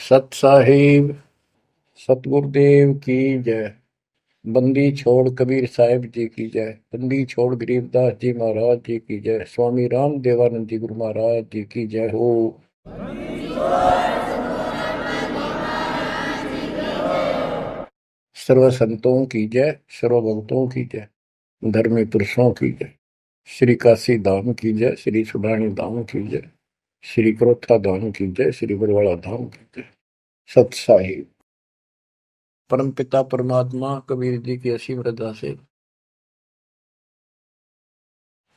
सत साहिब सतगुरुदेव की जय। बंदी छोड़ कबीर साहिब जी की जय। बंदी छोड़ गरीबदास जी महाराज जी की जय। स्वामी राम देवानंद जी गुरु महाराज जी की जय हो। सर्व संतों की जय, सर्व भक्तों की जय, धर्मी पुरुषों की जय। श्री काशी धाम की जय, श्री सुडानी धाम की जय, श्री क्रोथा धाम की जय, श्री बरवाड़ा धाम की जय। सत साहिब परम पिता परमात्मा कबीर जी की असीम रजा से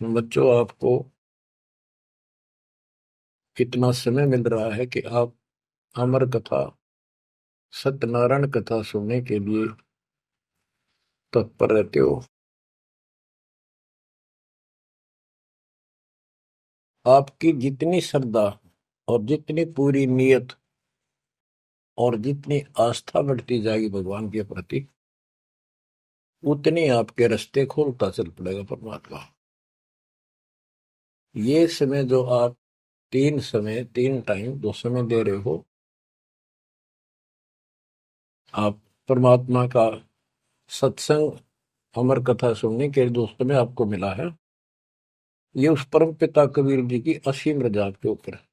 बच्चों आपको इतना समय मिल रहा है कि आप अमर कथा सत्यनारायण कथा सुनने के लिए तत्पर रहते हो। आपकी जितनी श्रद्धा और जितनी पूरी नियत और जितनी आस्था बढ़ती जाएगी भगवान के प्रति, उतनी आपके रास्ते खोलता चल पड़ेगा परमात्मा। ये समय जो आप तीन टाइम दो समय दे रहे हो, आप परमात्मा का सत्संग अमर कथा सुनने के जो समय आपको मिला है, ये उस परम पिता कबीर जी की असीम रजा आपके ऊपर है।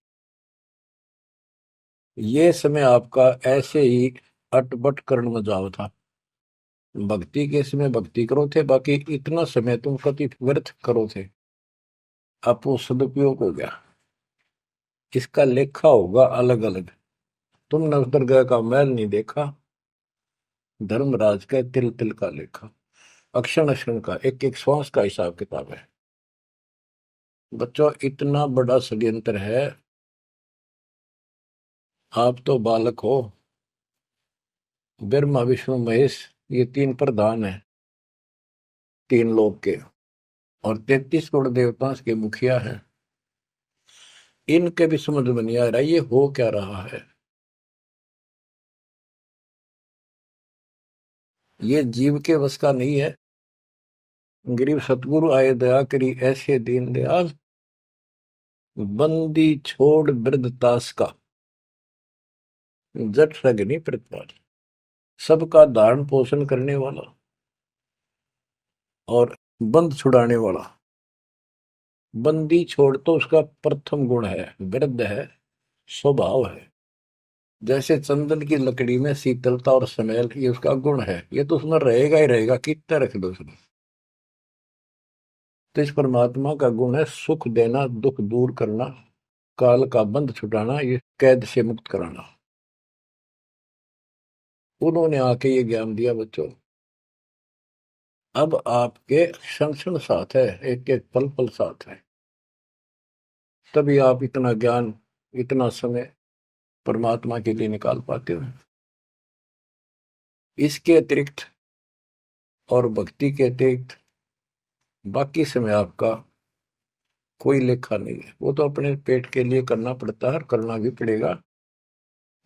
ये समय आपका ऐसे ही अटपट करण में जाओ था। भक्ति के समय भक्ति करो थे, बाकी इतना समय तुम कति व्यर्थ करो थे। अब वो सदुपयोग हो गया, इसका लेखा होगा अलग अलग। तुमने उस दरगाह का मैल नहीं देखा, धर्मराज का तिल तिल का लेखा, अक्षण अक्षण का, एक एक श्वास का हिसाब किताब है। बच्चों इतना बड़ा षड्यंत्र है। आप तो बालक हो, ब्रह्मा विष्णु महेश ये तीन प्रधान है तीन लोक के, और 33 करोड़ देवताओं के मुखिया हैं। इनके भी समझ में नहीं आ रहा ये हो क्या रहा है। ये जीव के वश का नहीं है। गरीब सतगुरु आए दया करी ऐसे दीन दयाल, बंदी छोड़ वृद्ध तास का, जट सगनी प्रतिपाल। सबका धारण पोषण करने वाला और बंद छुड़ाने वाला। बंदी छोड़ तो उसका प्रथम गुण है, वृद्ध है, स्वभाव है। जैसे चंदन की लकड़ी में शीतलता और स्मेल, ये उसका गुण है, ये तो उसमें रहेगा ही रहेगा, कितना रख दो उसमें। तो इस परमात्मा का गुण है सुख देना, दुख दूर करना, काल का बंध छुटाना, ये कैद से मुक्त कराना। उन्होंने आके ये ज्ञान दिया बच्चों। अब आपके क्षण क्षण साथ है, एक एक पल पल साथ है। तभी आप इतना ज्ञान, इतना समय परमात्मा के लिए निकाल पाते हो। इसके अतिरिक्त और भक्ति के अतिरिक्त बाकी समय आपका कोई लेखा नहीं है। वो तो अपने पेट के लिए करना पड़ता है और करना भी पड़ेगा।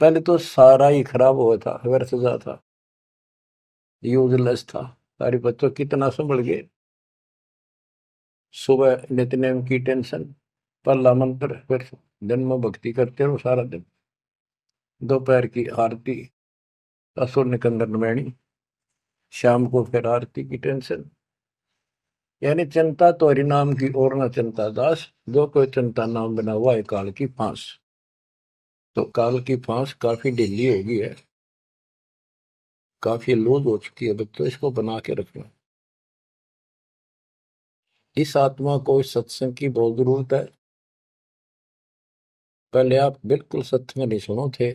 पहले तो सारा ही खराब हुआ था, व्यर्थ जा था, यूजलेस था। सारे बच्चों कितना संभल गए। सुबह नित्यनेम की टेंशन, पहला मंत्र, फिर दिन में भक्ति करते रहो सारा दिन, दोपहर की आरती, असुर निकंदन नमैनी, शाम को फिर आरती की टेंशन। यानी चिंता तो हरि नाम की और न चिंता दास, जो कोई चिंता नाम बना हुआ है काल की फांस। तो काल की फांस काफी ढीली हो गई है, काफी लूज हो चुकी है बच्चों, इसको बना के रखना। इस आत्मा को इस सत्संग की बहुत जरूरत है। पहले आप बिल्कुल सत्संग नहीं सुनो थे।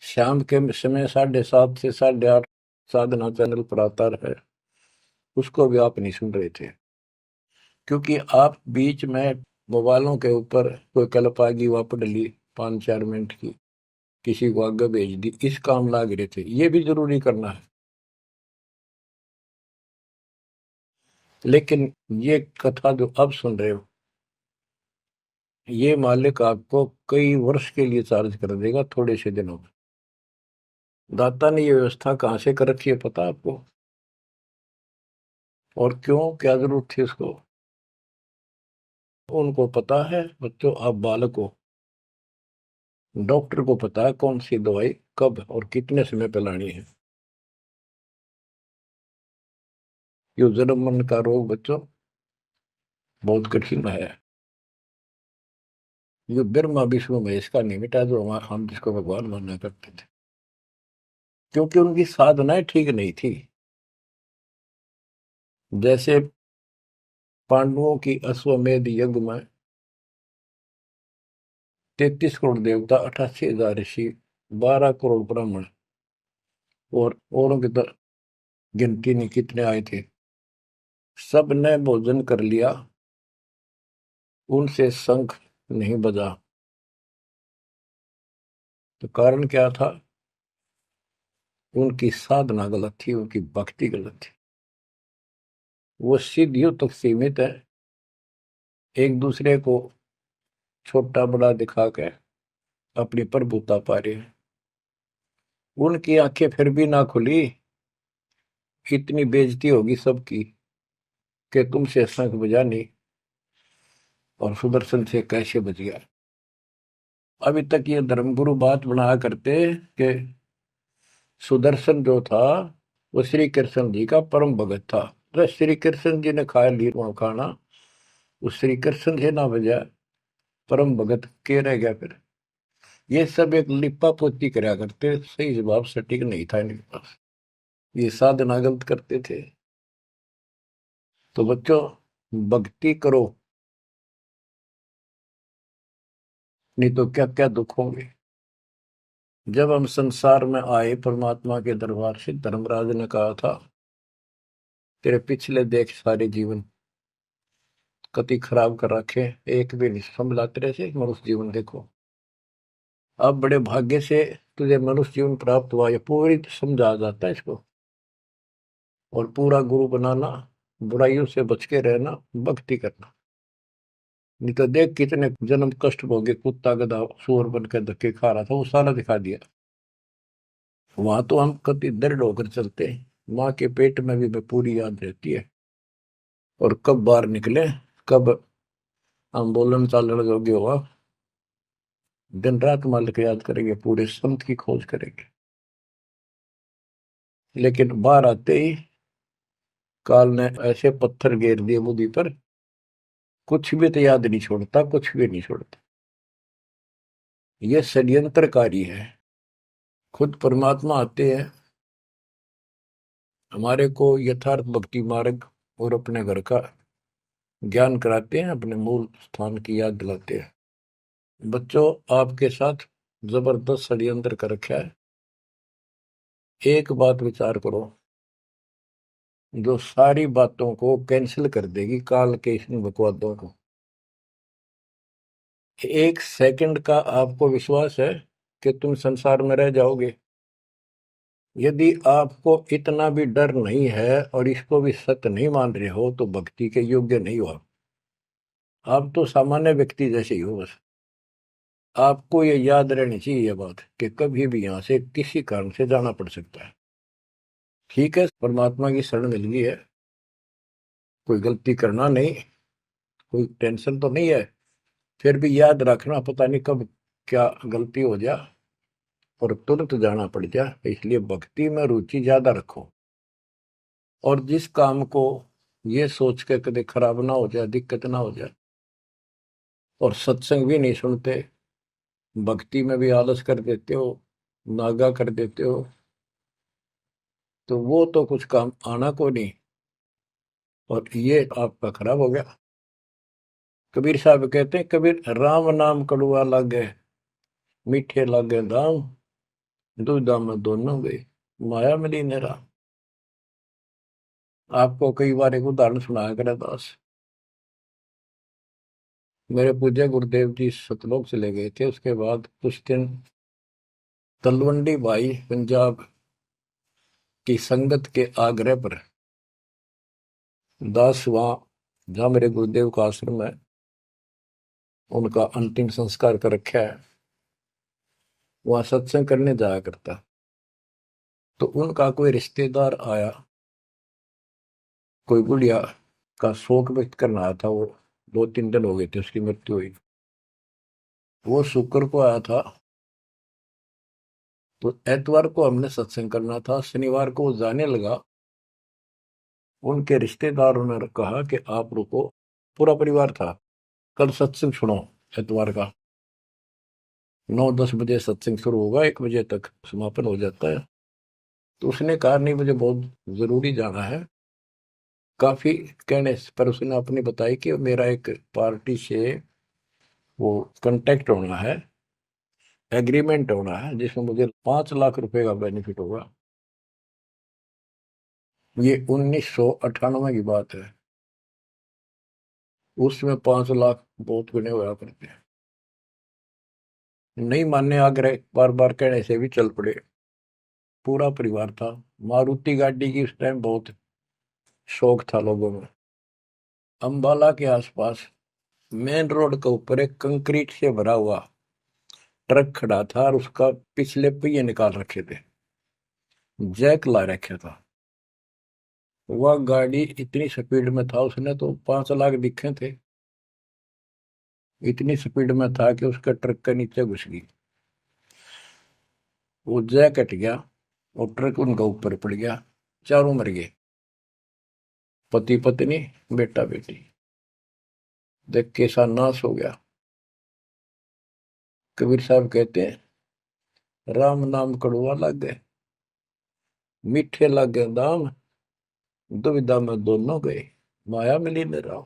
शाम के समय 7:30 से 8:30 साधना चैनल पर आता है, उसको भी आप नहीं सुन रहे थे, क्योंकि आप बीच में मोबाइलों के ऊपर कोई क्लिप आ गई, वापस डली 5-4 मिनट की, किसी को आगे भेज दी, इस काम लाग रहे थे। ये भी जरूरी करना है, लेकिन ये कथा जो अब सुन रहे हो, ये मालिक आपको कई वर्ष के लिए चार्ज कर देगा थोड़े से दिनों में। दाता ने ये व्यवस्था कहाँ से कर रखी है पता आपको? और क्यों, क्या जरूरत थी उसको? उनको पता है बच्चों, आप बालक हो, डॉक्टर को पता है कौन सी दवाई कब और कितने समय पे लानी है। यो जन्म मन का रोग बच्चों बहुत कठिन है। ये ब्रह्मा विष्णु महेश का नहीं मिटा जो हम जिसको भगवान माना करते थे, क्योंकि उनकी साधनाएं ठीक नहीं थी। जैसे पांडवों की अश्वमेध यज्ञ में 33 करोड़ देवता, 88,000 ऋषि, 12 करोड़ ब्राह्मण और औरों की तो गिनती नहीं कितने आए थे, सब ने भोजन कर लिया, उनसे शंख नहीं बजा। तो कारण क्या था? उनकी साधना गलत थी, उनकी भक्ति गलत थी। वो सिद्धियों तक सीमित है, एक दूसरे को छोटा बड़ा दिखा के अपनी प्रभुता पा रहे हैं। उनकी आंखें फिर भी ना खुली, इतनी बेइज्जती होगी सबकी कि तुमसे शंख बजा नहीं और सुदर्शन से कैसे बच गया। अभी तक ये धर्मगुरु बात बनाया करते कि सुदर्शन जो था वो श्री कृष्ण जी का परम भगत था, तो श्री कृष्ण जी ने खाया ली खाना, उस श्री कृष्ण से ना बजा, परम भगत के रह गया फिर। ये सब एक लिपा पोती कराया करते, सही जवाब सटीक नहीं था इनके पास, ये साधना गलत करते थे। तो बच्चों भक्ति करो, नहीं तो क्या क्या दुख होंगे। जब हम संसार में आए परमात्मा के दरबार से, धर्मराज ने कहा था तेरे पिछले देख सारे जीवन कति खराब कर रखे, एक भी नहीं संभला तेरे से मनुष्य जीवन देखो। अब बड़े भाग्य से तुझे मनुष्य जीवन प्राप्त हुआ, ये पूरी समझा जाता है इसको। और पूरा गुरु बनाना, बुराइयों से बच के रहना, भक्ति करना। नहीं तो देख कितने जन्म कष्ट भोगे, कुत्ता गधा सूअर बन के धक्के खा रहा था, वो सारा दिखा दिया। वहां तो हम कति दृढ़ होकर चलते हैं, माँ के पेट में भी पूरी याद रहती है। और कब बाहर निकले, कब हम बोलन चालन योग्य हुआ, दिन रात मालिक याद करेंगे, पूरे संत की खोज करेंगे। लेकिन बाहर आते ही काल ने ऐसे पत्थर घेर दिए मुदी पर, कुछ भी तो याद नहीं छोड़ता, कुछ भी नहीं छोड़ता। यह षड्यंत्रकारी है। खुद परमात्मा आते हैं, हमारे को यथार्थ भक्ति मार्ग और अपने घर का ज्ञान कराते हैं, अपने मूल स्थान की याद दिलाते हैं। बच्चों आपके साथ जबरदस्त षड्यंत्र कर रखा है। एक बात विचार करो जो सारी बातों को कैंसिल कर देगी, काल के इन बकवादों को। एक सेकंड का आपको विश्वास है कि तुम संसार में रह जाओगे? यदि आपको इतना भी डर नहीं है और इसको भी सत्य नहीं मान रहे हो तो भक्ति के योग्य नहीं हो आप तो सामान्य व्यक्ति जैसे ही हो बस। आपको ये याद रहनी चाहिए ये बात कि कभी भी यहां से किसी कारण से जाना पड़ सकता है। ठीक है, परमात्मा की शरण मिल गई है, कोई गलती करना नहीं, कोई टेंशन तो नहीं है। फिर भी याद रखना, पता नहीं कब क्या गलती हो जाए और तुरंत जाना पड़ जाए, इसलिए भक्ति में रुचि ज्यादा रखो। और जिस काम को ये सोच के कभी खराब ना हो जाए, दिक्कत ना हो जाए, और सत्संग भी नहीं सुनते, भक्ति में भी आलस कर देते हो, नागा कर देते हो, तो वो तो कुछ काम आना को नहीं, और ये आपका खराब हो गया। कबीर साहब कहते हैं, कबीर राम नाम कड़ुआ लागे, मीठे लागे दाम, दुविधा में दोनों गए, माया मिली ने राम। आपको कई बार एक उदाहरण सुनाया करे दास। मेरे पूज्य गुरुदेव जी सतलोक चले गए थे, उसके बाद कुछ दिन तलवंडी भाई पंजाब की संगत के आग्रह पर दास वहां जहां मेरे गुरुदेव का आश्रम है, उनका अंतिम संस्कार कर रखा है, वहां सत्संग करने जाया करता। तो उनका कोई रिश्तेदार आया, कोई बुढ़िया का शोक व्यक्त करना आया था, वो 2-3 दिन हो गए थे उसकी मृत्यु हुई। वो शुक्र को आया था, तो एतवार को हमने सत्संग करना था, शनिवार को वो जाने लगा। उनके रिश्तेदारों ने कहा कि आप रुको, पूरा परिवार था, कल सत्संग सुनो एतवार का। 9-10 बजे सत्संग शुरू होगा, 1 बजे तक समापन हो जाता है। तो उसने कहा नहीं, मुझे बहुत जरूरी जाना है। काफी कहने पर उसने अपनी बताई कि मेरा एक पार्टी से वो कांटेक्ट होना है, एग्रीमेंट होना है, जिसमें मुझे 5 लाख रुपए का बेनिफिट होगा। ये 1998 की बात है। उसमें 5 लाख बहुत गुने हुआ करते हैं। नहीं मानने आग्रह बार बार कहने से भी चल पड़े। पूरा परिवार था। मारुति गाड़ी की उस टाइम बहुत शौक था लोगों में। अंबाला के आसपास मेन रोड के ऊपर एक कंक्रीट से भरा हुआ ट्रक खड़ा था और उसका पिछले पहिए निकाल रखे थे, जैक ला रखा था। वह गाड़ी इतनी स्पीड में था, उसने तो 5 लाख दिखे थे। इतनी स्पीड में था कि उसका ट्रक के नीचे घुस गई। वो जैक कट गया और ट्रक उनका ऊपर पड़ गया। चारों मर गए, पति पत्नी बेटा बेटी। देख कैसा नाश हो गया। कबीर साहब कहते हैं, राम नाम कड़वा लग गए, मीठे लग गए दाम, दुविधा में दोनों गए, माया मिली न राम।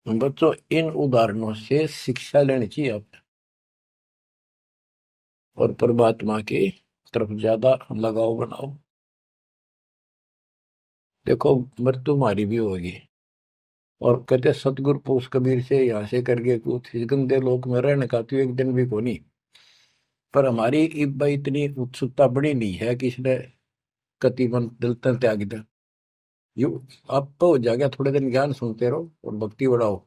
बच्चों, इन उदाहरणों से शिक्षा लेनी चाहिए आप, और परमात्मा की तरफ ज्यादा लगाव बनाओ। देखो, मृत्यु हमारी भी होगी। और कहते सतगुरु पुरुष कबीर से यहाँ से करके कुछ इस गंदे लोक में रहने का तो एक दिन भी को नहीं। पर हमारी इब्बा इतनी उत्सुकता बड़ी नहीं है कि इसने कति मन दिल तन त्याग दे। यू आप तो हो जाएगा, थोड़े दिन ज्ञान सुनते रहो और भक्ति बढ़ाओ।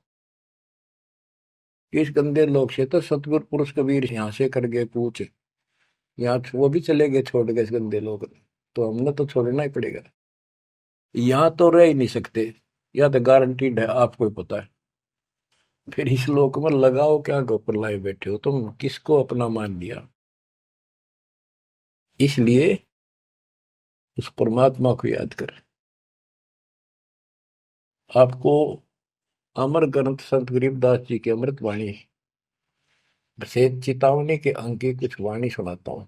इस गंदे लोग से तो सतगुरु पुरुष कबीर यहाँ से कर गए पूछ, यहाँ वो भी चले गए छोड़ के इस गंदे लोग। तो हमने तो छोड़ना ही पड़ेगा। यहाँ तो रह ही नहीं सकते, या तो गारंटीड है, आपको ही पता है। फिर इस लोक में लगाओ क्या, गोपर लाए बैठे हो तुम, किसको अपना मान लिया। इसलिए उस परमात्मा को याद कर। आपको अमर ग्रंथ संत गरीबदास जी की अमृत वाणी से चेतावनी के अंक की कुछ वाणी सुनाता हूं।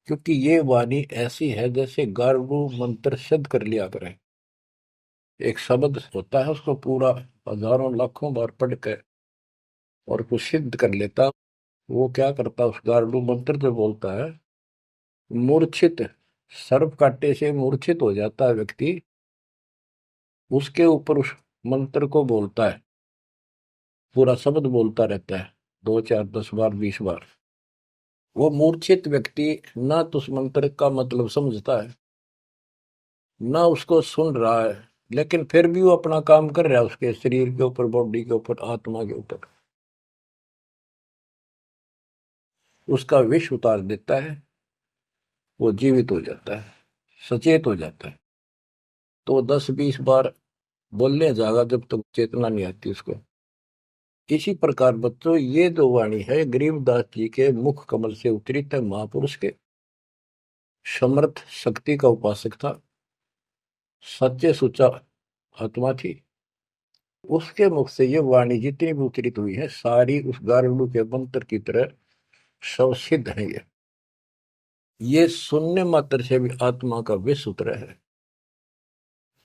क्योंकि ये वाणी ऐसी है जैसे गारडू मंत्र सिद्ध कर लिया करें। एक शब्द होता है, उसको पूरा हजारों लाखों बार पढ़ कर और कुछ सिद्ध कर लेता। वो क्या करता, उस गारडू मंत्र जो बोलता है, मूर्छित सर्प काटे से मूर्छित हो जाता है व्यक्ति, उसके ऊपर उस मंत्र को बोलता है, पूरा शब्द बोलता रहता है, 2 4 10 बार 20 बार। वो मूर्छित व्यक्ति ना तो उस मंत्र का मतलब समझता है, ना उसको सुन रहा है, लेकिन फिर भी वो अपना काम कर रहा है उसके शरीर के ऊपर, बॉडी के ऊपर, आत्मा के ऊपर। उसका विष उतार देता है, वो जीवित हो जाता है, सचेत हो जाता है। तो 10 20 बार बोलने जाएगा जब तक चेतना नहीं आती उसको। इसी प्रकार बच्चों, ये जो वाणी है गरीबदास जी के मुख कमल से उतरी था। महापुरुष के समर्थ शक्ति का उपासक था, सच्चे सुचा आत्मा थी। उसके मुख से ये वाणी जितनी भी उतरित हुई है, सारी उस गारुड़ के मंत्र की तरह शवसिद्ध है। ये सुनने मात्र से भी आत्मा का विष उतरा है,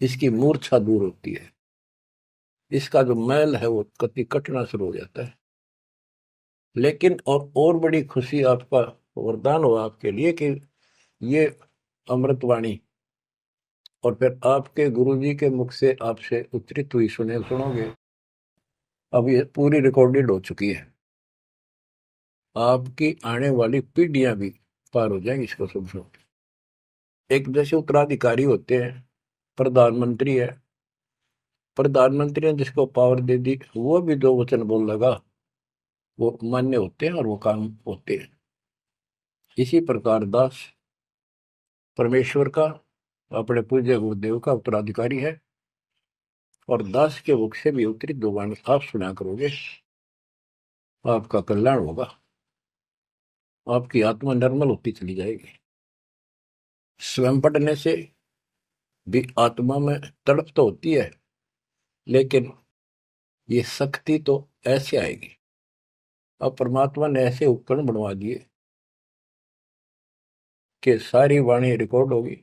इसकी मूर्छा दूर होती है, इसका जो मैल है वो कति कटना शुरू हो जाता है। लेकिन और बड़ी खुशी आपका वरदान हो आपके लिए कि ये अमृतवाणी और फिर आपके गुरुजी के मुख से आपसे उच्चरित हुई सुनोगे। अब ये पूरी रिकॉर्डेड हो चुकी है, आपकी आने वाली पीढ़ियां भी पार हो जाएंगी इसको सुन सुन। एक जैसे उत्तराधिकारी होते हैं, प्रधानमंत्री है, प्रधानमंत्री ने जिसको पावर दे दी, वो भी जो वचन बोल लगा वो मान्य होते हैं और वो काम होते हैं। इसी प्रकार दास परमेश्वर का, अपने पूज्य गुरुदेव का उत्तराधिकारी है, और दास के मुख से भी उत्तरित दो वाणी आप सुना करोगे, आपका कल्याण होगा। आपकी आत्मा निर्मल होती चली जाएगी। स्वयं पढ़ने से भी आत्मा में तड़प तो होती है, लेकिन ये शक्ति तो ऐसे आएगी। अब परमात्मा ने ऐसे उपकरण बनवा दिए कि सारी वाणी रिकॉर्ड होगी,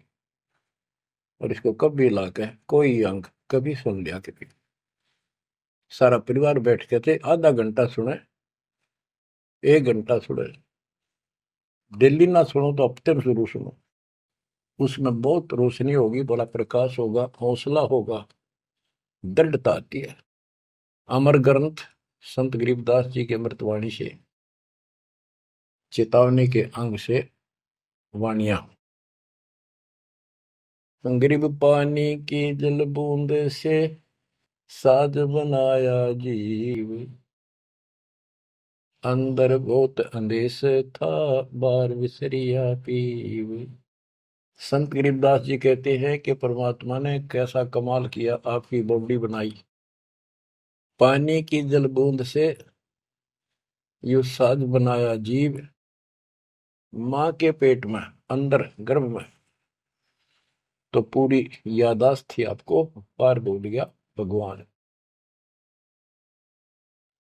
और इसको कभी लाके कोई अंक कभी सुन लिया कभी, सारा परिवार बैठ के थे, आधा घंटा सुने, 1 घंटा सुने, डेली ना सुनो तो हफ्ते में शुरू सुनो। उसमें बहुत रोशनी होगी, बड़ा प्रकाश होगा, हौसला होगा, दृढ़ता आती है। अमर ग्रंथ संत गरीबदास जी के अमृतवाणी से, चेतावनी के अंग से वाणियां। गरीब पानी की जल बूंद से साज बनाया जीव, अंदर बहुत अंदेश था, बार विसरिया पीव। संत गरीबदास जी कहते हैं कि परमात्मा ने कैसा कमाल किया, आपकी बॉडी बनाई, पानी की जल बूंद से यू साज बनाया जीव, माँ के पेट में, अंदर गर्भ में तो पूरी यादाश्त थी आपको, पार बोल गया भगवान।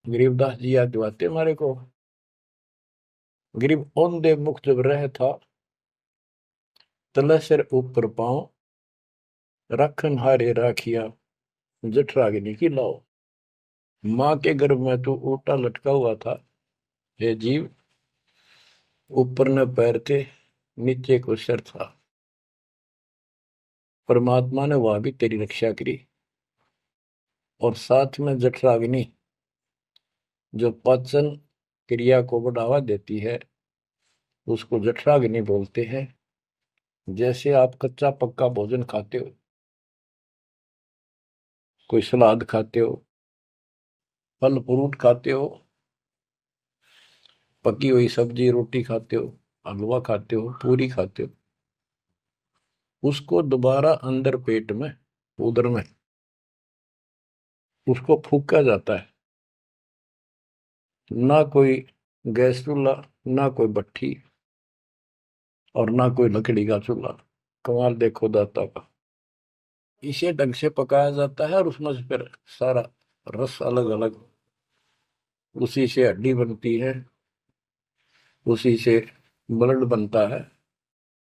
गरीबदास जी याद दिवाते हमारे को। गरीब औंधे मुख जब रह था, तले सिर ऊपर पांव, रखन हारे राखिया, जठराग्नि की लाओ। माँ के गर्भ में तो उल्टा लटका हुआ था, हे जीव, ऊपर न पैर थे, नीचे को सिर था। परमात्मा ने वहां भी तेरी रक्षा करी, और साथ में जठराग्नि जो पाचन क्रिया को बढ़ावा देती है, उसको जठराग्नि बोलते हैं। जैसे आप कच्चा पक्का भोजन खाते हो, कोई सलाद खाते हो, फल फ्रूट खाते हो, पकी हुई सब्जी रोटी खाते हो, हलवा खाते हो, पूरी खाते हो, उसको दोबारा अंदर पेट में, उदर में उसको फूका जाता है। ना कोई गैस चूल्हा, ना कोई भट्ठी, और ना कोई लकड़ी का चूल्हा। कमाल देखो दाता का। इसे ढंग से पकाया जाता है, और उसमें से फिर सारा रस अलग अलग, उसी से हड्डी बनती है, उसी से ब्लड बनता है,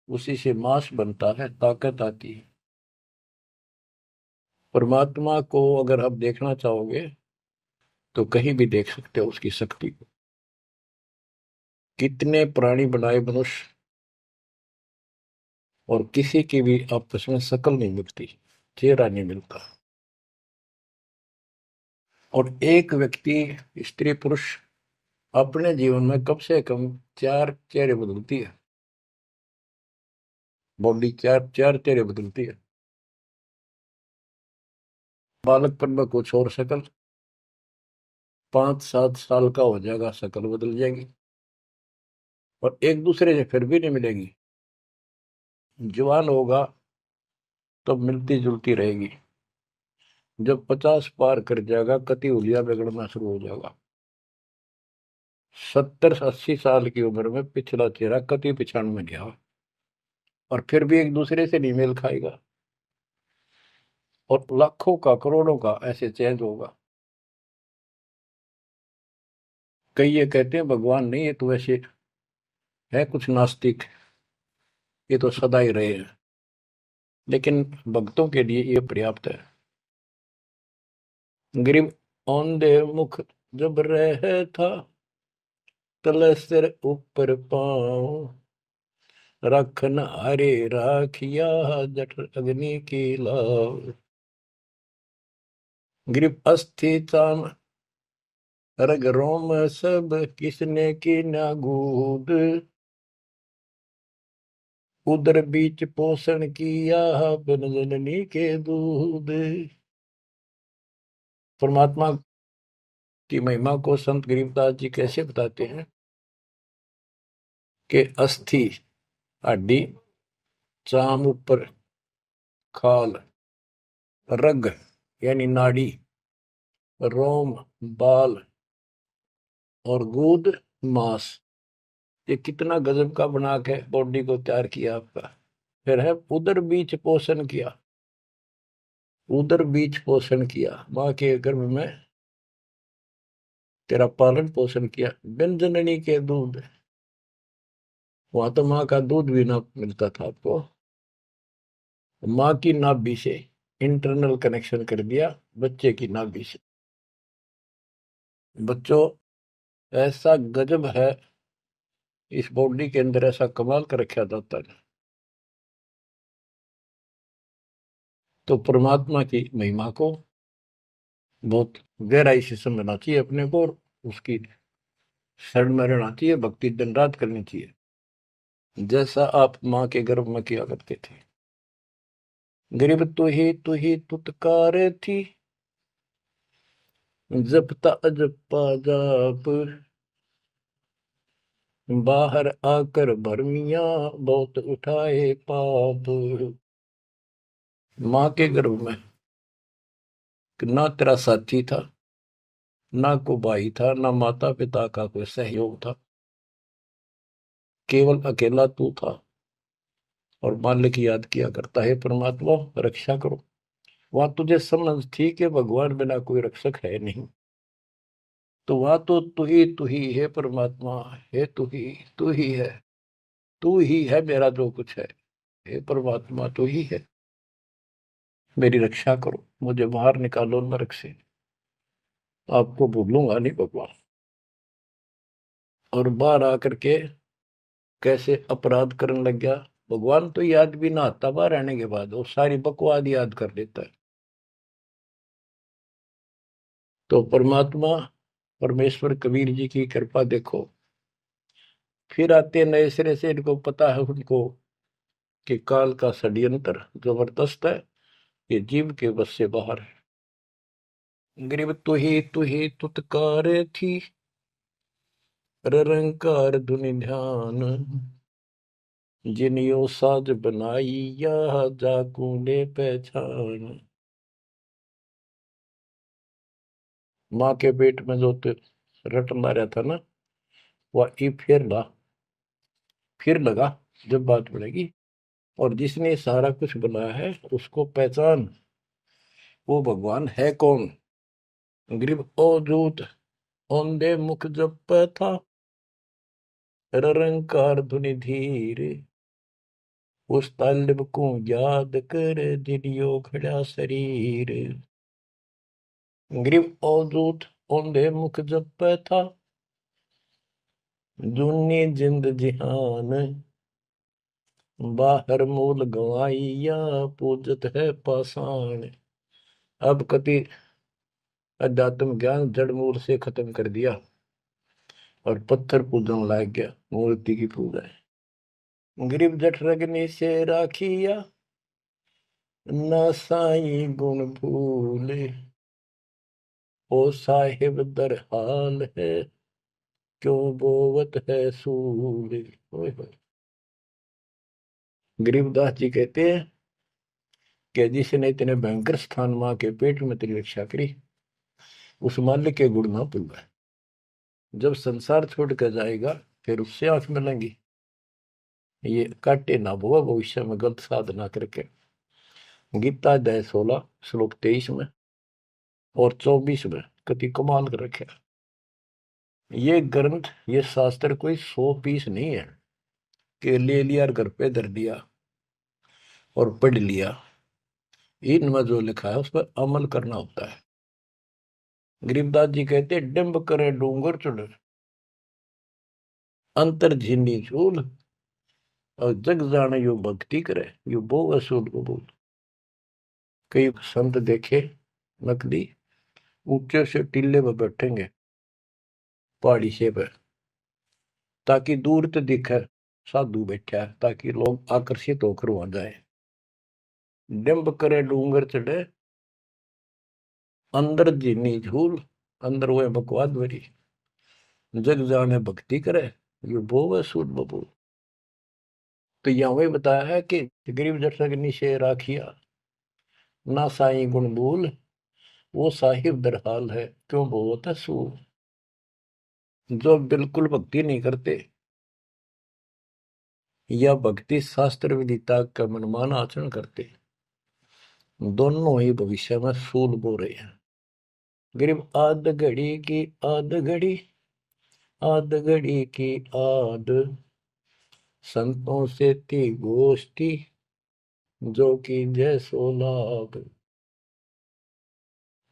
उसी से मांस बनता है, ताकत आती है। परमात्मा को अगर आप देखना चाहोगे तो कहीं भी देख सकते हो उसकी शक्ति को। कितने प्राणी बनाए मनुष्य, और किसी की भी आपस में शकल नहीं मिलती, चेहरा नहीं मिलता। और एक व्यक्ति, स्त्री पुरुष, अपने जीवन में कम से कम 4 चेहरे बदलती है। बॉडी चार चार चेहरे बदलती है। बालकपन में कुछ और शक्ल, 5-7 साल का हो जाएगा शक्ल बदल जाएगी, और एक दूसरे से फिर भी नहीं मिलेगी। जवान होगा तब मिलती जुलती रहेगी, जब 50 पार कर जाएगा कति उलिया बिगड़ना शुरू हो जाएगा। 70-80 साल की उम्र में पिछला चेहरा कति पिछाड़ में गया, और फिर भी एक दूसरे से नहीं मेल खाएगा, और लाखों का करोड़ों का ऐसे चेंज होगा। कई ये कहते हैं भगवान नहीं है, तो ऐसे है कुछ नास्तिक, ये तो सदा ही रहे हैं, लेकिन भक्तों के लिए ये पर्याप्त है। गरीब औंधे मुख जब रह था, तले सिर ऊपर पाँव, रखन हरे राखिया, जठ अग्नि की लाव। गरीब अस्थि चाम रग रोम सब, किसने की ना गूद, उदर बीच पोषण किया, बिन जननी के दूध। परमात्मा की महिमा को संत गरीबदास जी कैसे बताते हैं कि अस्थि हड्डी, चाम ऊपर खाल, रग यानी नाड़ी, रोम बाल, और गूद मांस। ये कितना गजब का बना के बॉडी को तैयार किया आपका। फिर है उदर बीच पोषण किया, उदर बीच पोषण किया, माँ के गर्भ में तेरा पालन पोषण किया। बिन जननी के दूध, वहां तो माँ का दूध भी ना मिलता था आपको, माँ की नाभि से इंटरनल कनेक्शन कर दिया बच्चे की नाभि से। बच्चों, ऐसा गजब है इस बॉडी के अंदर, ऐसा कमाल कर रखा जाता है। तो परमात्मा की महिमा को बहुत गहराई से समझना चाहिए अपने को, और उसकी शरण में रहना चाहिए, भक्ति दिन रात करनी चाहिए, जैसा आप माँ के गर्भ में किया करते थे। गरीब तू ही तुतकार थी, जपता अजपा जाप, बाहर आकर भरमिया बहुत उठाए पाप। माँ के गर्भ में ना तेरा साथी था, ना को भाई था, ना माता पिता का कोई सहयोग था, केवल अकेला तू था। और मालिक याद किया करता है, परमात्मा रक्षा करो। वहां तुझे समझ थी कि भगवान बिना कोई रक्षक है नहीं, तो वहां तो तू ही है परमात्मा, है तू ही है, तू ही है मेरा जो कुछ है। हे परमात्मा तू ही है, मेरी रक्षा करो, मुझे बाहर निकालो नरक से, आपको भूलूंगा नहीं भगवान। और बाहर आकर के कैसे अपराध करने लग गया भगवान, तो याद भी ना आता बाहर रहने के बाद, वो सारी बकवाद याद कर लेता है। तो परमात्मा परमेश्वर कबीर जी की कृपा देखो, फिर आते नए सिरे से, इनको पता है उनको कि काल का षड्यंत्र जबरदस्त है, ये जीव के बस से बाहर है। गरीब तू ही तुतकार थी, रंकार धुनि ध्यान, जिनियो साज बनाई या जाकूने पहचान। माँ के पेट में जो रट मारा था ना, वह ई फिर लगा जब बात बढ़ेगी। और जिसने सारा कुछ बनाया है उसको पहचान, वो भगवान है कौन। गरीब ओ दूत औंधे मुख जप था, रंकार धुनि धीर, उस तालिब को याद कर दिलियो खड़ा शरीर। गरीब ओ दूत औंधे मुख जप था, जूनी जिंद जिहान, बाहर मूल गवाइया पूजत है पाषाण। अब कति अध्यात्म ज्ञान जड़ मूल से खत्म कर दिया और पत्थर पूजन लाग गया, मूर्ति की पूजा है। गरीब जठ रगनी से राखिया, ना साई गुण भूले, ओ साहिब दर हाल है, क्यों बोवत है सूल। ओए होए। गरीबदास जी कहते हैं कि जिसने इतने भयंकर स्थान मां के पेट में तेरी रक्षा करी, उस मालिक के गुण ना भूलना। जब संसार छोड़ कर जाएगा फिर उससे आंख मिलेंगी, ये काटे ना बुआ भविष्य में गलत साधना करके। गीता अध्याय 16 श्लोक 23 में और 24 में कति कमाल कर रखे। ये ग्रंथ, ये शास्त्र कोई 100 पीस नहीं है कि ले लिया और घर पे धर दिया और पढ़ लिया। इनमें जो लिखा है उस पर अमल करना होता है। गरीबदास जी कहते डिम्ब करे डूंगर चढ़, अंतर झीनी झूल, और जग जाने यो भक्ति करे, यो बो असूल कबूल। कई संत देखे नकली ऊंचे से टीले पर बैठेंगे पहाड़ी से पे, ताकि दूर से दिखे साधु बैठा है, ताकि लोग आकर्षित होकर वहां जाए। डिम्ब करे डूंगर चढ़े, अंदर जीनी झूल, अंदर वो बकवाद भरी, जग जाने भक्ति करे, ये बो असूल बबूल। तो यहाँ वही बताया है कि गरीब जट निशे राखिया, ना साई गुण भूल, वो साहिब दरहाल है, क्यों बोवत है सूल। जो बिल्कुल भक्ति नहीं करते या भक्ति शास्त्र विदिता का मनमाना आचरण करते, दोनों ही भविष्य में सूल बो रहे हैं। गरीब आध घड़ी की आध घड़ी, आध घड़ी की आध, संतों से थी गोष्ठी, जो कि जय सो लाभ।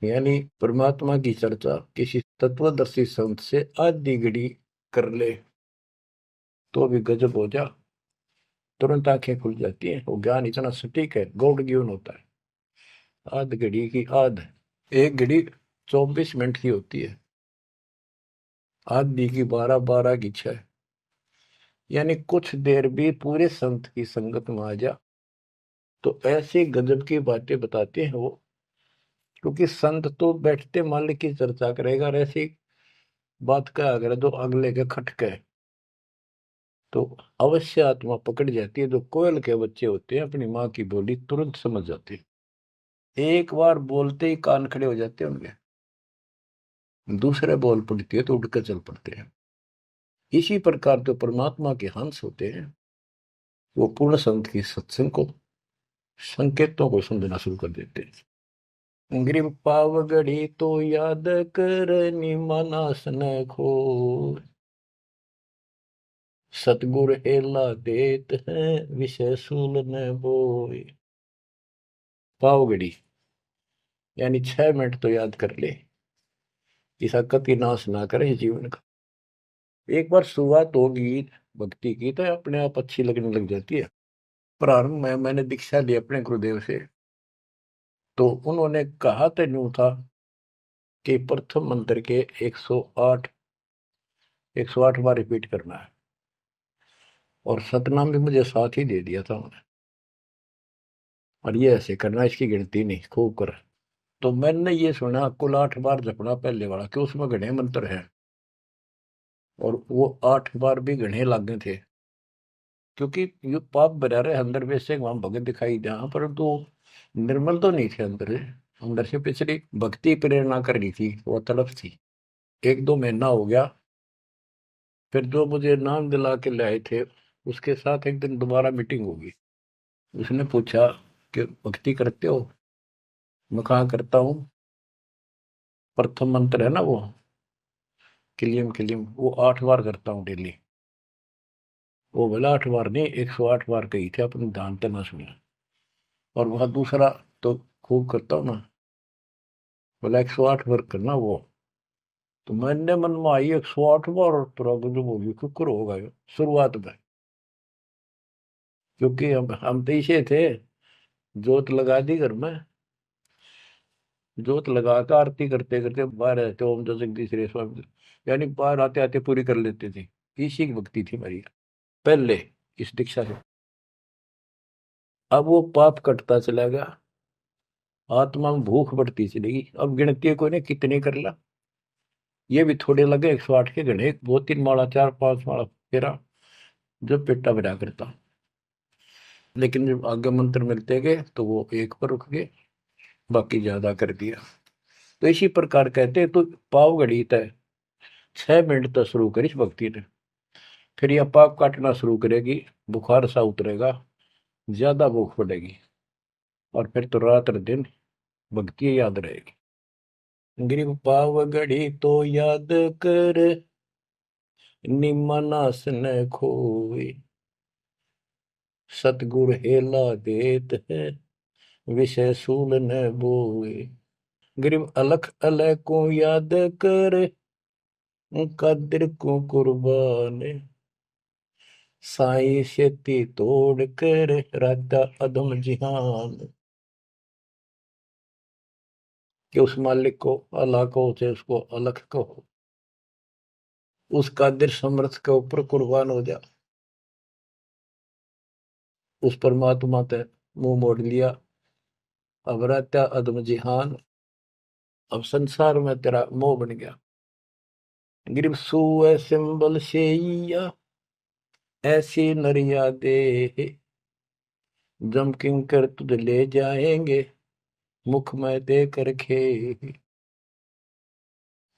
यानी परमात्मा की चर्चा किसी तत्वदर्शी संत से आधी घड़ी कर ले तो भी गजब हो जा, तुरंत आंखें खुल जाती हैं। वो ज्ञान इतना सटीक है, गॉड गिवन होता है। आध घड़ी की आध, एक घड़ी 24 मिनट की होती है, आधी की 12, 12 की 6। यानी कुछ देर भी पूरे संत की संगत में आ जा तो ऐसी गजब की बातें बताते हैं वो। क्योंकि संत तो बैठते मालिक की चर्चा करेगा, और ऐसी बात का अगर जो अगले के खटके तो अवश्य आत्मा पकड़ जाती है। जो कोयल के बच्चे होते हैं अपनी माँ की बोली तुरंत समझ जाते हैं, एक बार बोलते ही कान खड़े हो जाते हैं उनके। दूसरे बोल पड़ती है तो उठ कर चल पड़ते हैं। इसी प्रकार जो परमात्मा के हंस होते हैं वो पूर्ण संत की सत्संग को, संकेतों को समझना शुरू कर देते हैं। ग्रीव पावगढ़ी तो याद कर निमानास न खो, सतगुर एला देत है विषय सूल न बोए। पावगढ़ी यानी 6 मिनट तो याद कर ले, ऐसा कति नाश ना करे जीवन का। एक बार शुरुआत होगी भक्ति की तो अपने आप अच्छी लगने लग जाती है। प्रारंभ में मैंने दीक्षा ली अपने गुरुदेव से, तो उन्होंने कहा तो यूं था कि प्रथम मंत्र के 108 बार रिपीट करना है, और सतनाम भी मुझे साथ ही दे दिया था उन्होंने, और ये ऐसे करना, इसकी गिनती नहीं, खूब कर। तो मैंने ये सुना कुल 8 बार जपना पहले वाला, कि उसमें घने मंत्र हैं, और वो 8 बार भी घने लागे थे। क्योंकि ये पाप भरा रहे अंदर वैसे वहां भगत दिखाई दिया, परंतु निर्मल तो नहीं थे अंदर से। अंदर से पिछली भक्ति प्रेरणा कर रही थी, वो तड़प थी। 1-2 महीना हो गया, फिर जो मुझे नाम दिला के लाए थे उसके साथ एक दिन दोबारा मीटिंग होगी। उसने पूछा कि भक्ति करते हो? मैं कहा करता हूँ। प्रथम मंत्र है ना वो, किलियम किलियम, वो 8 बार करता हूँ डेली। वो बोला 8 बार नहीं, 108 बार कही थे, अपने ध्यान से ना सुना। और वह दूसरा तो खूब करता हूँ ना, बोला 108 बार करना वो। तो मैंने मन में आई 108 बार, और तुरा जो बोली शुक्र होगा ये शुरुआत में। क्योंकि हम तो इसे थे, जोत लगा दी घर में, जोत लगा कर आरती करते करते बाहर आते, ओम जो जगदीश रे स्वामी, यानी बाहर आते आते पूरी कर लेते थे। इसी की भक्ति थी मेरी पहले, इस दीक्षा से। अब वो पाप कटता चला गया, आत्मा में भूख बढ़ती चलेगी। अब गिनती कोई ने कितने कर ला, ये भी थोड़े लगे 108 के गणे, 2-3 माला 4-5 माला फेरा, जो पेटा भरा करता। लेकिन जब आगे मंत्र मिलते गए तो वो एक पर रुक गए, बाकी ज्यादा कर दिया। तो इसी प्रकार कहते तो पाव घड़ी तय 6 मिनट तक शुरू करी भक्ति ने, फिर यह पाप काटना शुरू करेगी, बुखार सा उतरेगा, ज्यादा भूख पड़ेगी, और फिर तो रात दिन भक्ति याद रहेगी। गिरिव पाव घड़ी तो याद कर निमनास न खोए, सतगुर हेला देत है विषय सूल न बोए। गिरिव अलख अलय को याद कर कदर को कुर्बान, साई शेती तोड़ कर राता अधम जिहान। कि उस मालिक को अल्लाह को से उसको अलख कहो, उस कादिर समर्थ के ऊपर कुर्बान हो जा। उस परमात्मा ते मुंह मोड़ लिया, अब रहता अदम जिहान, अब संसार में तेरा मोह बन गया। गिरब सुए सिंबल शेया ऐसी नरिया दे, जम किंकर तुझ ले जाएंगे मुख में दे कर खे।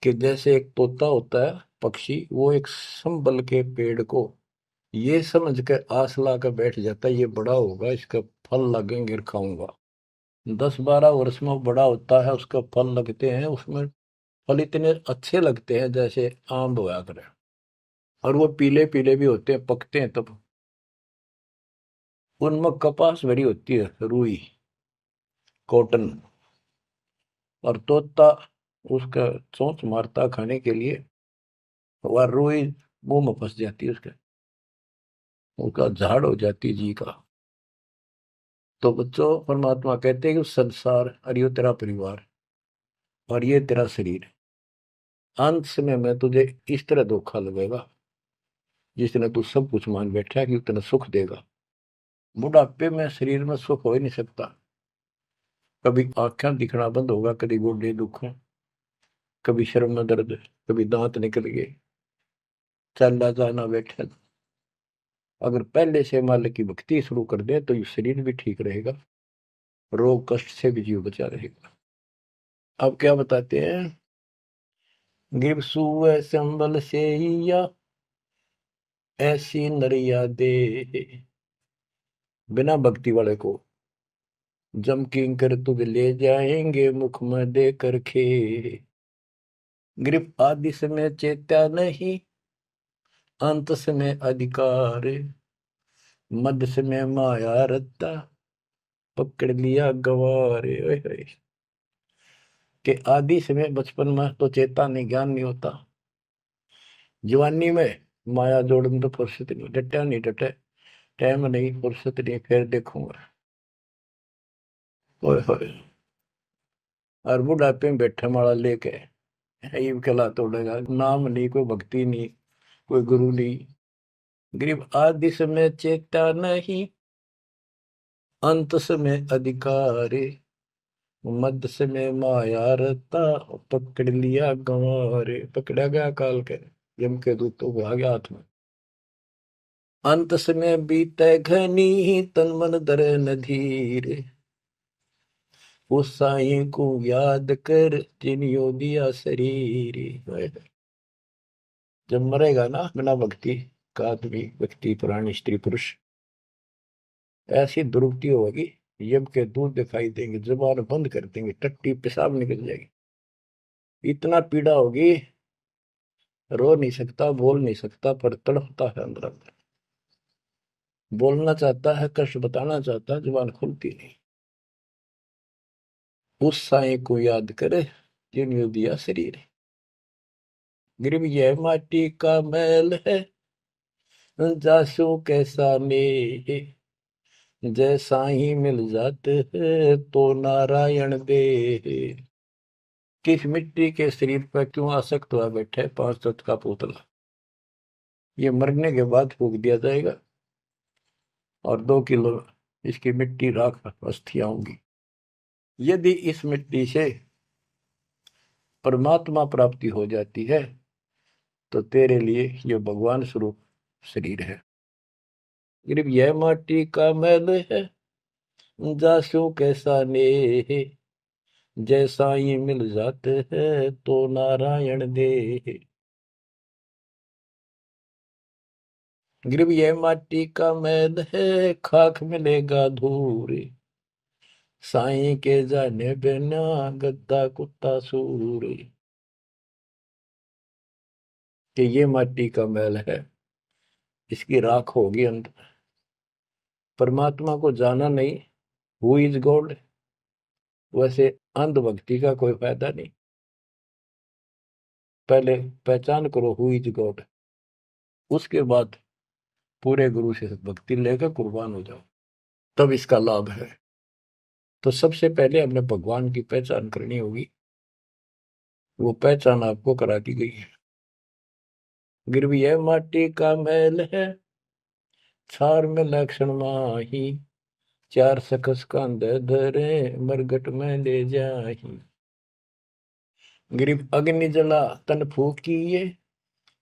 कि जैसे एक तोता होता है पक्षी, वो एक संबल के पेड़ को ये समझ के आस ला कर बैठ जाता है ये बड़ा होगा, इसका फल लगेंगे खाऊंगा। 10-12 वर्ष में वो बड़ा होता है, उसका फल लगते हैं, उसमें फल इतने अच्छे लगते हैं जैसे आम होया करे, और वो पीले पीले भी होते हैं, पकते हैं तब। उनमें कपास भरी होती है, रुई, कॉटन, और तोता उसका चोंच मारता खाने के लिए, वह रुई मुंह में फंस जाती है उसके, उसका झाड़ हो जाती है जी का। तो बच्चों, परमात्मा कहते हैं कि संसार और ये तेरा परिवार और ये तेरा शरीर, अंत समय में तुझे इस तरह धोखा लगेगा जिसने तू सब कुछ मान बैठा है कि उतना सुख देगा। बुढ़ापे में शरीर में सुख हो ही नहीं सकता। कभी आंखें दिखना बंद होगा, कभी गोडे दुख, कभी शर्म में दर्द, कभी दांत निकल गए, चलना जाना बैठा। अगर पहले से मालिक की भक्ति शुरू कर दे तो ये शरीर भी ठीक रहेगा, रोग कष्ट से भी जीव बचा रहेगा। अब क्या बताते हैं, गिर सुअ संबल से या ऐसी नरिया दे, बिना भक्ति वाले को जम किंकर तुझ ले जाएंगे मुख में दे कर खे। ग्रीप आदि समय चेत्या नहीं, अंत समय अधिकार, मध्य समय माया रत्ता, पकड़ लिया गवारे। ओए होए। कि आदि समय बचपन में तो चेता नहीं, ज्ञान नहीं होता, जवानी में माया जोड़न तो फुर्सत नहीं, डटा नहीं डटे, टाइम नहीं, फुर्सत नहीं, फिर देखूंगा। ओए होए। और बुढ़ापे में बैठे माला लेके ये कला तोड़ेगा, नाम नहीं, कोई भक्ति नहीं, कोई गुरु नहीं। गरीब आदि समय चेता नहीं, अंत समय अधिकार, मध्य समय माया रता, पकड़ लिया गंवारे। पकड़ा गया काल के, यम के दूत तो आ गया हाथ में। अंत समय बीते घनी, तन मन धरे न धीर, उस साईं को याद कर जिनियो दिया शरीर। जब मरेगा ना बिना भक्ति का आदमी, व्यक्ति, प्राणी, स्त्री, पुरुष, ऐसी दुर्गति होगी, यम के दूध दिखाई देंगे, जुबान बंद कर देंगे, टट्टी पेशाब निकल जाएगी, इतना पीड़ा होगी, रो नहीं सकता, बोल नहीं सकता, पर तड़पता है अंदर अंदर, बोलना चाहता है, कष्ट बताना चाहता है, जुबान खुलती नहीं। उस साईं को याद करे जिन्होंने दिया शरीर। गरीब यह माटी का मैल है, जासू कैसा ने, जय साईं मिल जाते हैं तो नारायण दे। किस मिट्टी के शरीर पर क्यों आसक्त हुआ बैठे 5 तत्व का पुतला, ये मरने के बाद फूक दिया जाएगा, और 2 किलो इसकी मिट्टी राख अस्थियां होंगी। यदि इस मिट्टी से परमात्मा प्राप्ति हो जाती है तो तेरे लिए यह भगवान स्वरूप शरीर है। सिर्फ यह माटी का मैल है, जासू कैसा ने, जैसा ही मिल जाते हैं तो नारायण दे। गिरव यह माटी का मैल है, खाक मिलेगा धूल, साईं के जाने बिना गद्दा कुत्ता सूर। कि ये माटी का मैल है, इसकी राख होगी अंदर, परमात्मा को जाना नहीं, हु इज गॉड, वैसे अंधभक्ति का कोई फायदा नहीं। पहले पहचान करो हु इज गॉड, उसके बाद पूरे गुरु से भक्ति लेकर कुर्बान हो जाओ, तब इसका लाभ है। तो सबसे पहले हमने भगवान की पहचान करनी होगी, वो पहचान आपको करा दी गई है। गिरवी है माटी का मैल है, छार में लक्षण माही, चार सकस कांधे धरे मरगट में ले जाही। गिरिव अग्नि जला तन फूकिए,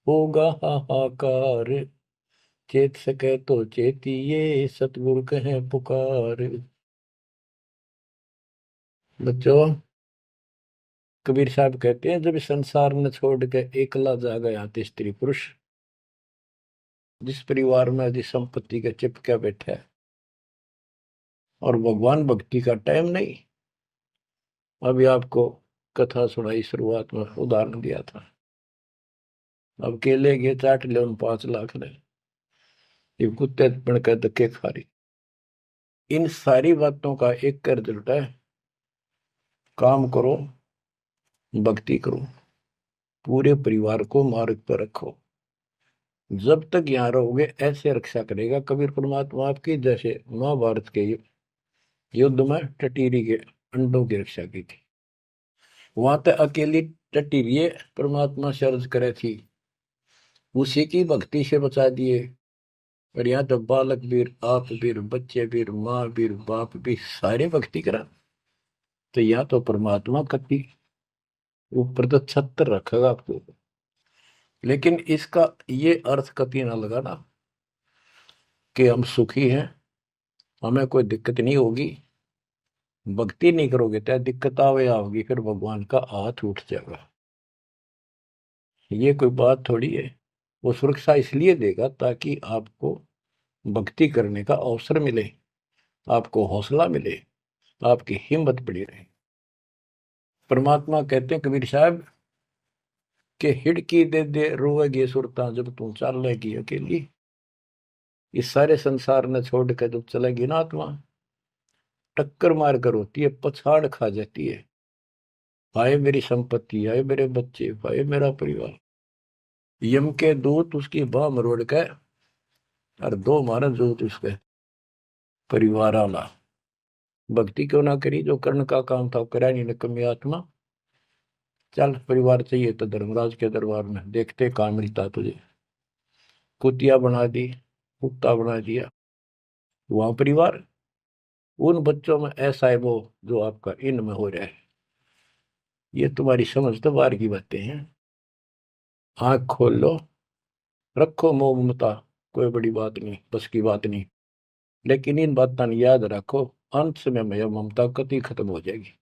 होगा हाहाकार, चेत सके तो चेतिए सतगुरु कहे पुकार। बच्चों, कबीर साहब कहते हैं जब संसार न छोड़ के एकला जा गया स्त्री पुरुष, जिस परिवार में यदि संपत्ति के चिपके बैठे है और भगवान भक्ति का टाइम नहीं। अभी आपको कथा सुनाई, शुरुआत में उदाहरण दिया था। अब केले के चाट ले उन 5 लाख ने, ये कुत्ते बन कर धक्के खा रही। इन सारी बातों का एक कर रिजल्ट है, काम करो, भक्ति करो, पूरे परिवार को मार्ग पर रखो। जब तक यहाँ रहोगे ऐसे रक्षा करेगा कबीर परमात्मा आपकी, जैसे महाभारत के युद्ध में टटीरी के अंडों की रक्षा की थी। वहां तक अकेली टटीरी परमात्मा से अर्ज करे थी, उसी की भक्ति से बचा दिए। और यहाँ तो बालक वीर, आप वीर, बच्चे वीर, माँ वीर, बाप भी सारे भक्ति करा। तो यहाँ तो परमात्मा कति ऊपर तो छत्र रखेगा आपको। लेकिन इसका ये अर्थ कति ना लगाना कि हम सुखी हैं, हमें कोई दिक्कत नहीं होगी। भक्ति नहीं करोगे तो दिक्कत आवे आओगी, फिर भगवान का हाथ उठ जाएगा। ये कोई बात थोड़ी है। वो सुरक्षा इसलिए देगा ताकि आपको भक्ति करने का अवसर मिले, आपको हौसला मिले, आपकी हिम्मत बढ़ी रहे। परमात्मा कहते हैं कबीर साहब कि हिड़की दे दे रोएगी सुरता जब तू चलेगी अकेली। इस सारे संसार ने छोड़ कर जब चलेगी ना आत्मा, टक्कर मार कर होती है, पछाड़ खा जाती है। हाय मेरी संपत्ति, हाय मेरे बच्चे, हाय मेरा परिवार। यम के दूत उसकी बाह मरोड़ के और 2 मारा दूत उसके परिवार वाला। भक्ति क्यों ना करी, जो कर्ण का काम था करा नहीं निकम्मी आत्मा। चल परिवार चाहिए तो धर्मराज के दरबार में देखते कहाँ मिलता तुझे। कुतिया बना दी, कुत्ता बना दिया, वहां परिवार। उन बच्चों में ऐसा है वो जो आपका इनमें हो रहा है। ये तुम्हारी समझ तो बाहर की बातें हैं। आंख खोल लो, रखो मोह ममता, कोई बड़ी बात नहीं, बस की बात नहीं। लेकिन इन बातों ने याद रखो, अंत समय में यह ममता कति खत्म हो जाएगी।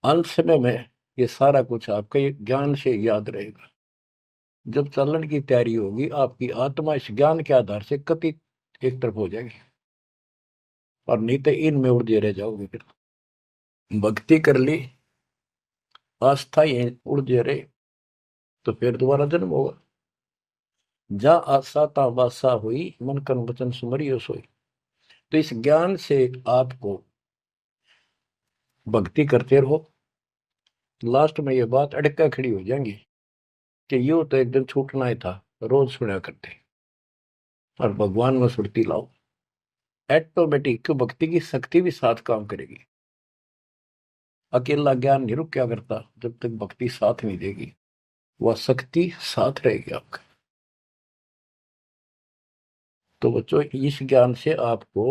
अंत समय में ये सारा कुछ आपके ज्ञान से याद रहेगा। जब चलन की तैयारी होगी आपकी आत्मा इस ज्ञान के आधार से कति एक तरफ हो जाएगी, और नहीं तो इनमें उलझे रह जाओगे। फिर भक्ति कर ली, आस्था ही उलझे रहे, तो फिर दोबारा जन्म होगा। जा आशा ता बासा हुई, मन कर्म वचन सुमरियो सोई। तो इस ज्ञान से आपको भक्ति करते रहो। लास्ट में ये बात अटका खड़ी हो जाएंगी कि यूं तो एक दिन छूटना ही था, रोज सुना करते। और भगवान में सुरती लाओ, ऑटोमेटिक भक्ति की शक्ति भी साथ काम करेगी। अकेला ज्ञान नहीं रुक क्या करता, जब तक भक्ति साथ नहीं देगी वह शक्ति साथ रहेगी आपका। तो बच्चों इस ज्ञान से आपको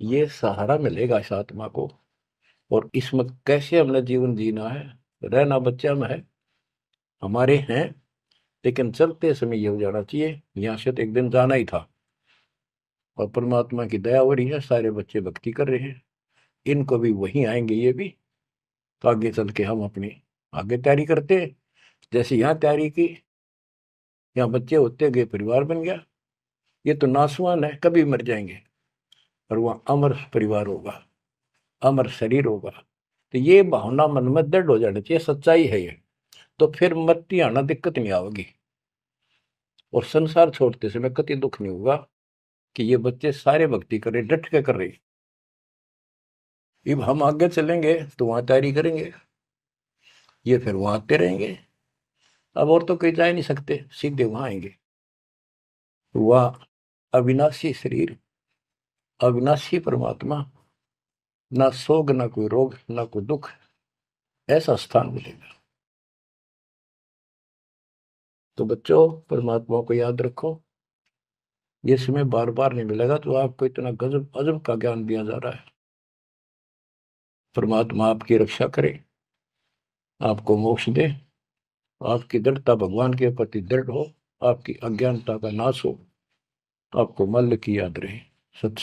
ये सहारा मिलेगा इस आत्मा को, और इसमें कैसे हमने जीवन जीना है। रहना बच्चा में है, हमारे हैं, लेकिन चलते समय ये हो जाना चाहिए यहाँ से तो एक दिन जाना ही था। और परमात्मा की दया हो रही है, सारे बच्चे भक्ति कर रहे हैं, इनको भी वहीं आएंगे ये भी। तो आगे चल के हम अपनी आगे तैयारी करते हैं। जैसे यहाँ तैयारी की, यहाँ बच्चे होते गए परिवार बन गया। ये तो नासवान है, कभी मर जाएंगे, और वहाँ अमर परिवार होगा, अमर शरीर होगा। तो ये भावना मन में दृढ़ हो जानी चाहिए, सच्चाई है ये। तो फिर मरती आना दिक्कत नहीं आवेगी, और संसार छोड़ते समय कति दुख नहीं होगा कि ये बच्चे सारे भक्ति कर रहे, डट के कर रहे। अब हम आगे चलेंगे तो वहां तैयारी करेंगे, ये फिर वहां आते रहेंगे। अब और तो कहीं जा ही नहीं सकते, सीधे वहां आएंगे। वह अविनाशी शरीर, अविनाशी परमात्मा, ना सोग, ना कोई रोग, ना कोई दुख, ऐसा स्थान मिलेगा। तो बच्चों परमात्मा को याद रखो, ये समय बार बार नहीं मिलेगा। तो आपको इतना गजब अजब का ज्ञान दिया जा रहा है। परमात्मा आपकी रक्षा करे, आपको मोक्ष दे, आपकी दृढ़ता भगवान के प्रति दृढ़ हो, आपकी अज्ञानता का नाश हो, आपको मल्ल की याद रहे। सच